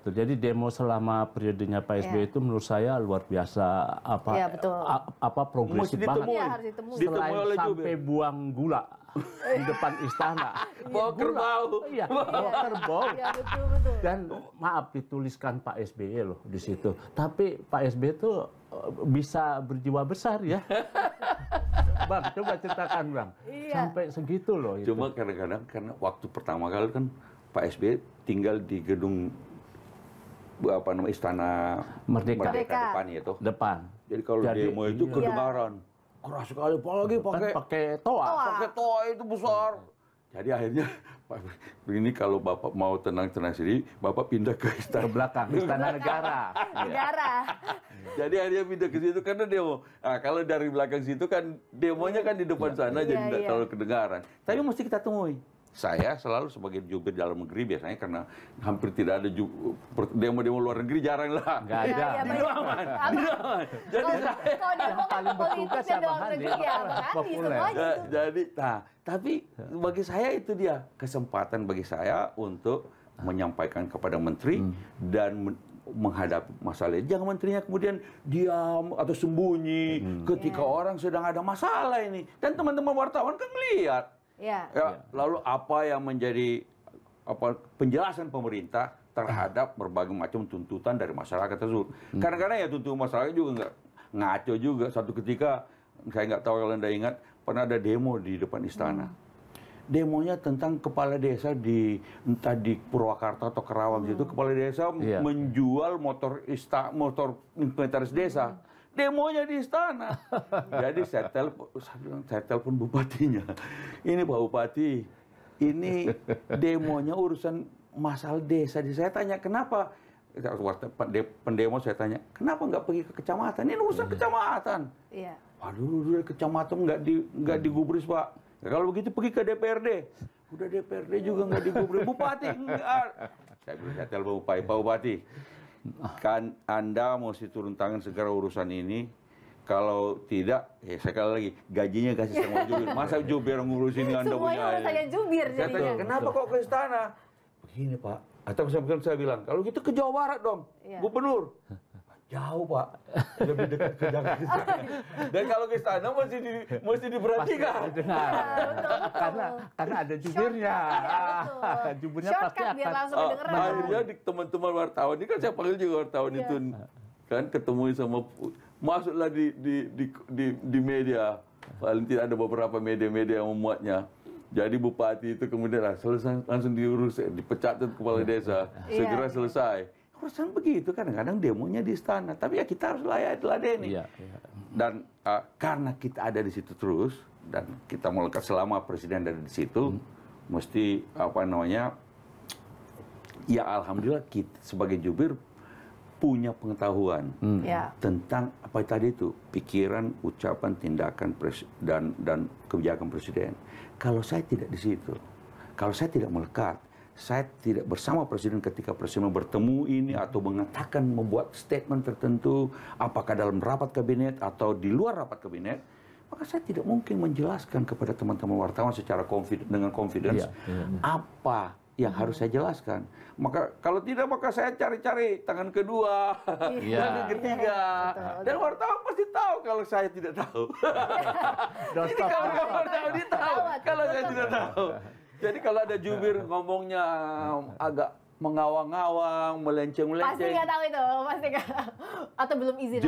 Jadi demo selama periodenya Pak SBY itu menurut saya luar biasa progresif banget. Iya, harus ditemui. Selain sampai buang gula di depan istana. Bawa kerbau. Iya, bawa kerbau. Iya, betul. Dan maaf dituliskan Pak SBY loh di situ. Tapi Pak SBY itu bisa berjiwa besar ya. Bang, coba ceritakan Bang. Iya. Sampai segitu loh. Itu. Cuma kadang-kadang karena waktu pertama kali kan Pak SBY tinggal di gedung Istana Merdeka depan itu. Depan. Jadi kalau demo itu kedengaran keras sekali, apalagi pakai toa. Pakai toa itu besar. Jadi akhirnya ini kalau Bapak mau tenang-tenang sendiri, Bapak pindah ke istana belakang, Istana Negara. Jadi akhirnya pindah ke situ karena demo. Nah, kalau dari belakang situ kan demonya kan di depan sana, jadi tidak terlalu kedengaran. Tapi mesti kita temui. Saya selalu sebagai jubir dalam negeri biasanya karena hampir tidak ada demo-demo luar negeri, jarang lah. Nggak ada. Di aman. Jadi kalau demo paling bertugas ya luar negeri ya, semuanya. Jadi, tapi bagi saya itu dia kesempatan bagi saya untuk menyampaikan kepada menteri dan menghadapi masalah. Jangan menterinya kemudian diam atau sembunyi ketika orang sedang ada masalah ini. Dan teman-teman wartawan kan melihat. Lalu apa yang menjadi penjelasan pemerintah terhadap berbagai macam tuntutan dari masyarakat tersebut. Kadang-kadang ya tuntutan masyarakat juga nggak ngaco juga. Satu ketika, saya nggak tahu kalau Anda ingat, pernah ada demo di depan istana. Demonya tentang kepala desa entah di Purwakarta atau Kerawang situ, kepala desa menjual motor inventaris desa. Demonya di istana. Jadi saya telepon bupatinya. Ini Pak Bupati, ini demonya urusan masalah desa. Saya tanya kenapa? Pendemo saya tanya, kenapa nggak pergi ke kecamatan? Ini urusan kecamatan. Iya. Waduh, kecamatan nggak digubris Pak. Kalau begitu pergi ke DPRD. Udah DPRD juga nggak digubris. Bupati enggak. Saya telepon Pak Bupati. Kan Anda mesti turun tangan segera urusan ini. Kalau tidak, sekali lagi gajinya kasih sama jubir. Masa jubir ngurusin Anda punya? Semuanya urusannya jubir saya tanya, kenapa kok ke istana? Begini Pak. Atau saya bilang, kalau gitu ke Jawa Barat dong, gubernur. Jauh Pak, lebih dekat ke Jakarta. Dan kalau ke istana mesti diperhatikan. Karena ada jubirnya. Jubirnya pasti akan. Biar langsung kedengeran. Akhirnya teman-teman wartawan ini kan saya panggil juga wartawan itu kan ketemu sama masuklah di media. Paling tidak ada beberapa media-media yang memuatnya. Jadi bupati itu kemudian selesai langsung diurus, dipecat kepala desa, segera selesai. Urusan begitu kadang-kadang demonya di istana, tapi ya kita harus ladeni. Dan karena kita ada di situ terus dan kita melekat selama presiden ada di situ, mesti ya alhamdulillah kita sebagai jubir punya pengetahuan tentang apa tadi itu pikiran, ucapan, tindakan dan kebijakan presiden. Kalau saya tidak di situ, kalau saya tidak melekat, saya tidak bersama presiden ketika presiden bertemu ini atau mengatakan membuat statement tertentu, apakah dalam rapat kabinet atau di luar rapat kabinet, maka saya tidak mungkin menjelaskan kepada teman-teman wartawan secara dengan confidence apa yang harus saya jelaskan. Maka kalau tidak maka saya cari-cari tangan kedua, tangan ketiga. Dan wartawan pasti tahu kalau saya tidak tahu. Jadi kalau wartawan dia tahu, kalau saya tidak tahu. Jadi kalau ada jubir ngomongnya agak mengawang-awang, melenceng-melenceng. Pasti nggak tahu itu, pasti nggak. Atau belum izin.